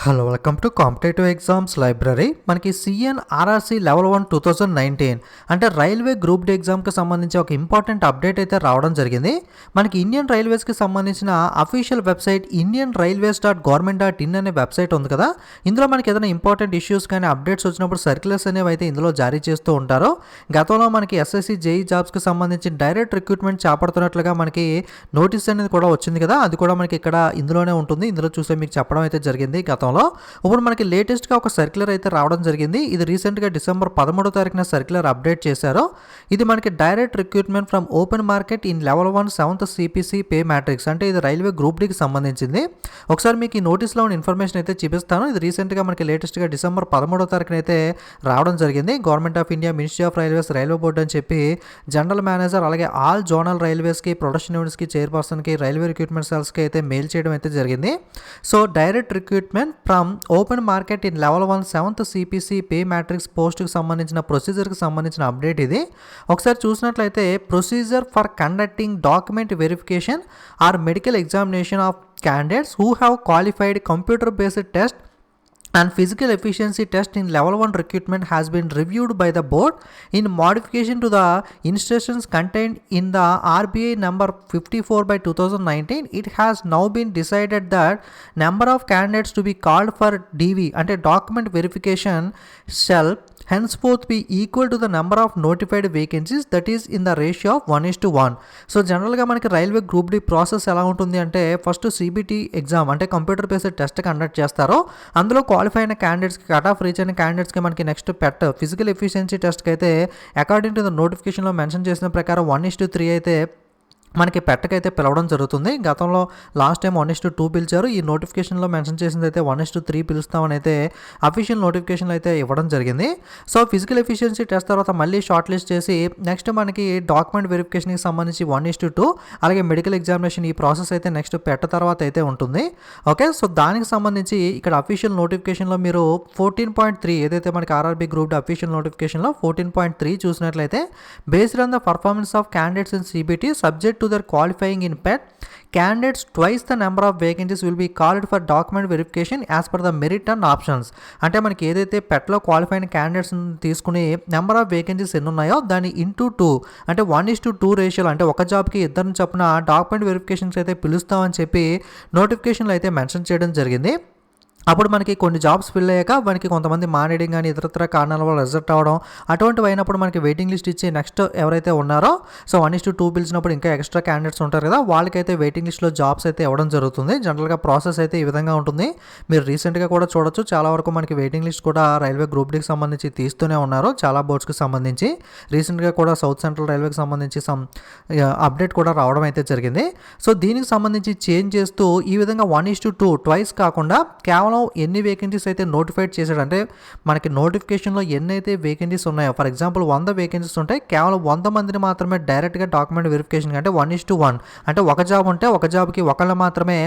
Hello welcome to competitive exams library. మనకి సిఎన్ఆర్ఆర్సి level 1 2019 అంటే railway group D ఎగ్జామ్కి సంబంధించి ఒక ఇంపార్టెంట్ అప్డేట్ అయితే రావడం జరిగింది. మనకి ఇండియన్ రైల్వేస్కి సంబంధించిన అఫీషియల్ వెబ్సైట్ indianrailways.government.in అనే వెబ్సైట్ ఉంది కదా. ఇందులో మనకి ఏదైనా ఇంపార్టెంట్ ఇష్యూస్ కానీ అప్డేట్స్ వచ్చినప్పుడు సర్క్యులర్స్ అనేవి అయితే ఇందులో జారీ చేస్తూ ఉంటారు. గతంలో మనకి ఎస్ఎస్సి జేఈ జాబ్స్కి సంబంధించి డైరెక్ట్ రిక్రూట్మెంట్ చేపడుతున్నట్లుగా మనకి నోటీస్ అనేది కూడా వచ్చింది కదా. అది కూడా మనకి ఇక్కడ ఇందులోనే ఉంటుంది. ఇందులో చూసే మీకు చెప్పడం అయితే జరిగింది గతంలో. ఇప్పుడు మనకి లేటెస్ట్గా ఒక సర్క్యులర్ అయితే రావడం జరిగింది. ఇది రీసెంట్గా డిసెంబర్ 13వ తారీఖున సర్క్యులర్ అప్డేట్ చేశారు. ఇది మనకి direct recruitment from open market in level 1 7th CPC pay matrix అంటే ఇది రైల్వే గ్రూప్ డికి సంబంధించింది. ఒకసారి మీకు ఈ నోటీస్లో ఉన్న ఇన్ఫర్మేషన్ అయితే చూపిస్తాను. ఇది రీసెంట్గా మనకి లేటెస్ట్గా డిసెంబర్ 13వ తారీఖున అయితే రావడం జరిగింది. Government of India, ministry of railways, railway board అని చెప్పి జనరల్ మేనేజర్ అలాగే ఆల్ జోనల్ రైల్వేస్కి, ప్రొడక్షన్ యూనిట్స్కి, చైర్పర్సన్కి, రైల్వే రిక్రూట్మెంట్ సెల్స్కి అయితే మెయిల్ చేయడం అయితే జరిగింది. So direct recruitment from open market in level 1 7th CPC pay matrix పోస్ట్కి సంబంధించిన ప్రొసీజర్కి సంబంధించిన అప్డేట్ ఇది. ఒకసారి చూసినట్లయితే procedure for conducting document verification or medical examination of candidates who have qualified computer based test and physical efficiency test in level 1 recruitment has been reviewed by the board in modification to the instructions contained in the RBI number 54 by 2019. It has now been decided that number of candidates to be called for DV and a document verification shall henceforth be equal to the number of notified vacancies, that is in the ratio of 1:1. So జనరల్గా మనకి railway group D process ఎలా ఉంటుంది అంటే first CBT exam అంటే computer based test conduct చేస్తారో అందులో qualify అయిన క్యాండిడేట్స్కి, కట్ ఆఫ్ రీచ్ అయిన క్యాండిడేట్స్కి మనకి నెక్స్ట్ ఫిజికల్ ఎఫిషియన్సీ టెస్ట్కి అయితే అకార్డింగ్ టు ద నోటిఫికేషన్లో మెన్షన్ చేసిన ప్రకారం 1:3 అయితే మనకి పెట్టకైతే పిలవడం జరుగుతుంది. గతంలో లాస్ట్ టైం 1:2 పిలిచారు. ఈ నోటిఫికేషన్లో మెన్షన్ చేసింది అయితే 1:3 పిలుస్తామని అయితే అఫీషియల్ నోటిఫికేషన్లో అయితే ఇవ్వడం జరిగింది. సో ఫిజికల్ ఎఫిషియన్సీ టెస్ట్ తర్వాత మళ్ళీ షార్ట్ లిస్ట్ చేసి నెక్స్ట్ మనకి డాక్యుమెంట్ వెరిఫికేషన్కి సంబంధించి 1:2 అలాగే మెడికల్ ఎగ్జామినేషన్ ఈ ప్రాసెస్ అయితే నెక్స్ట్ పెట్ట తర్వాత అయితే ఉంటుంది. ఓకే, సో దానికి సంబంధించి ఇక్కడ అఫీషియల్ నోటిఫికేషన్లో మీరు 14.3 ఏదైతే మనకి ఆర్ఆర్బీ గ్రూప్ డి అఫీషియల్ నోటిఫికేషన్లో 14.3 చూసినట్లయితే based on the performance of candidates in CBT subject to their qualifying in PET, candidates twice the number of vacancies will be called for document verification as per the merit and options. అంటే మనకి ఏదైతే పెట్లో qualify అయిన candidates తీసుకుని number of vacancies ఎన్ని ఉన్నాయో దాన్ని into 2 అంటే 1:2 రేషియోలో అంటే ఒక జాబ్కి ఇద్దరిని చొప్పున డాక్యుమెంట్ వెరిఫికేషన్స్ అయితే పిలుస్తామని చెప్పి నోటిఫికేషన్లో అయితే మెన్షన్ చేయడం జరిగింది. అప్పుడు మనకి కొన్ని జాబ్స్ ఫిల్ అయ్యాక మనకి కొంతమంది మానేయడం కానీ ఇతరత్ర కారణాల వల్ల రిజెక్ట్ అవ్వడం అటువంటివి అయినప్పుడు మనకి వెయిటింగ్ లిస్ట్ ఇచ్చి నెక్స్ట్ ఎవరైతే ఉన్నారో సో 1:2 పిలిచినప్పుడు ఇంకా ఎక్స్ట్రా క్యాండిడేట్స్ ఉంటారు కదా వాళ్ళకైతే వెయిటింగ్ లిస్ట్లో జాబ్స్ అయితే ఇవ్వడం జరుగుతుంది. జనరల్గా ప్రాసెస్ అయితే ఈ విధంగా ఉంటుంది. మీరు రీసెంట్గా కూడా చూడొచ్చు, చాలా వరకు మనకి వెయిటింగ్ లిస్ట్ కూడా రైల్వే గ్రూప్ డికి సంబంధించి తీస్తూనే ఉన్నారు చాలా బోర్డ్స్కి సంబంధించి. రీసెంట్గా కూడా సౌత్ సెంట్రల్ రైల్వేకి సంబంధించి అప్డేట్ కూడా రావడం అయితే జరిగింది. సో దీనికి సంబంధించి చేంజ్ చేస్తూ ఈ విధంగా 1:2 ట్వైస్ కాకుండా కేవలం ఎన్ని వేకెన్సీస్ అయితే నోటిఫైడ్ చేశాడు అంటే మనకి నోటిఫికేషన్లో ఎన్ని అయితే వేకెన్సీస్ ఉన్నాయో ఫర్ ఎగ్జాంపుల్ 100 వేకెన్సీస్ ఉంటాయి, కేవలం 100 మందిని మాత్రమే డైరెక్ట్గా డాక్యుమెంట్ వెరిఫికేషన్ అంటే 1:1 అంటే ఒక జాబ్ ఉంటే ఒక జాబ్కి ఒకళ్ళు మాత్రమే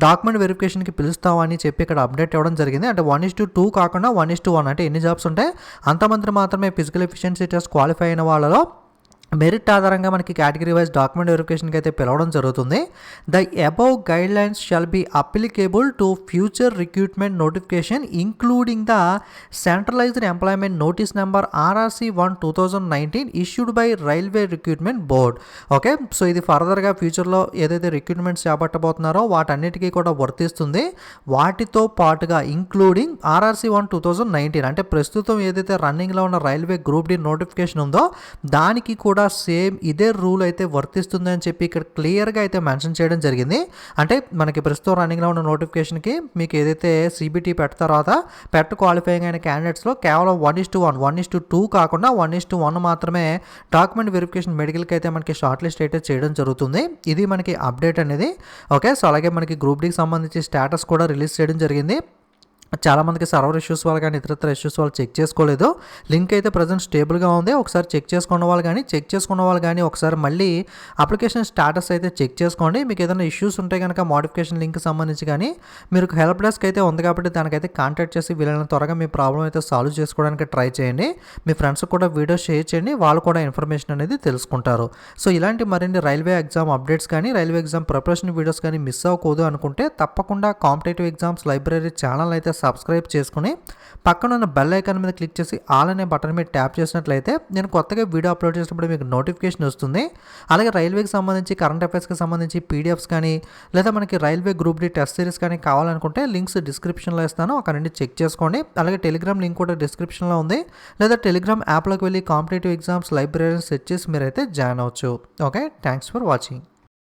డాక్యుమెంట్ వెరిఫికేషన్కి పిలుస్తామని చెప్పి ఇక్కడ అప్డేట్ ఇవ్వడం జరిగింది. అంటే 1:2 కాకుండా 1:1 అంటే ఎన్ని జాబ్స్ ఉంటాయి అంతమంది మాత్రమే ఫిజికల్ ఎఫిషియన్సీ టెస్ట్ క్వాలిఫై అయిన వాళ్ళలో మెరిట్ ఆధారంగా మనకి కేటగిరీ వైజ్ డాక్యుమెంట్ వెరిఫికేషన్కి అయితే పిలవడం జరుగుతుంది. The above guidelines shall be applicable to future recruitment notification including the centralised employment notice number RRC 1 2019 issued by railway recruitment board. Okay, so ఇది ఫర్దర్గా ఫ్యూచర్లో ఏదైతే రిక్రూట్మెంట్స్ చేపట్టబోతున్నారో వాటన్నిటికీ కూడా వర్తిస్తుంది. వాటితో పాటుగా ఇంక్లూడింగ్ RRC 1 2019 అంటే ప్రస్తుతం ఏదైతే రన్నింగ్లో ఉన్న రైల్వే గ్రూప్ డి నోటిఫికేషన్ ఉందో దానికి కూడా సేమ్ ఇదే రూల్ అయితే వర్తిస్తుందని చెప్పి ఇక్కడ క్లియర్గా అయితే మెన్షన్ చేయడం జరిగింది. అంటే మనకి ప్రస్తుతం రన్నింగ్లో ఉన్న నోటిఫికేషన్కి మీకు ఏదైతే సిబిటి పెట్ట తర్వాత క్వాలిఫైయింగ్ అయిన క్యాండిడేట్స్లో కేవలం 1:1 1:2 కాకుండా 1:1 మాత్రమే డాక్యుమెంట్ వెరిఫికేషన్ మెడికల్కి అయితే మనకి షార్ట్ లిస్ట్ అయితే చేయడం జరుగుతుంది. ఇది మనకి అప్డేట్ అనేది. ఓకే, సో అలాగే మనకి గ్రూప్ డికి సంబంధించి స్టేటస్ కూడా రిలీజ్ చేయడం జరిగింది. చాలామందికి సర్వర్ ఇష్యూస్ వల్ల కానీ ఇతరత్ర ఇష్యూస్ వాళ్ళు చెక్ చేసుకోలేదు. లింక్ అయితే ప్రజెంట్ స్టేబుల్గా ఉంది. ఒకసారి చెక్ చేసుకున్న వాళ్ళు కానీ ఒకసారి మళ్ళీ అప్లికేషన్ స్టాటస్ అయితే చెక్ చేసుకోండి. మీకు ఏదైనా ఇష్యూస్ ఉంటే కనుక మోడిఫికేషన్ లింక్ సంబంధించి కానీ మీరు హెల్ప్ డెస్క్ అయితే ఉంది కాబట్టి దానికైతే కాంటాక్ట్ చేసి వీలైనంత త్వరగా మీ ప్రాబ్లం అయితే సాల్వ్ చేసుకోవడానికి ట్రై చేయండి. మీ ఫ్రెండ్స్కి కూడా వీడియో షేర్ చేయండి, వాళ్ళు కూడా ఇన్ఫర్మేషన్ అనేది తెలుసుకుంటారు. సో ఇలాంటి మరిన్ని రైల్వే ఎగ్జామ్ అప్డేట్స్ కానీ రైల్వే ఎగ్జామ్ ప్రిపరేషన్ వీడియోస్ కానీ మిస్ అవ్వకూడదు అనుకుంటే తప్పకుండా కాంపిటేటివ్ ఎగ్జామ్స్ లైబ్రరీ ఛానల్ అయితే సబ్స్క్రైబ్ చేసుకుని పక్కన ఉన్న బెల్ ఐకాన్ మీద క్లిక్ చేసి ఆల్ అనే బటన్ మీద ట్యాప్ చేసినట్లయితే నేను కొత్తగా వీడియో అప్లోడ్ చేసినప్పుడు మీకు నోటిఫికేషన్ వస్తుంది. అలాగే రైల్వేకి సంబంధించి కరెంట్ అఫైర్స్కి సంబంధించి పీడిఎఫ్స్ కానీ లేదా మనకి railway group D test series కానీ కావాలనుకుంటే లింక్స్ డిస్క్రిప్షన్లో ఇస్తాను, అక్కడ నుండి చెక్ చేసుకోండి. అలాగే టెలిగ్రామ్ లింక్ కూడా డిస్క్రిప్షన్లో ఉంది, లేదా టెలిగ్రామ్ యాప్లోకి వెళ్ళి కాంపిటేటివ్ ఎగ్జామ్స్ లైబ్రరీని సెర్చ్ చేసి మీరైతే జాయిన్ అవ్వచ్చు. Okay, thanks for watching.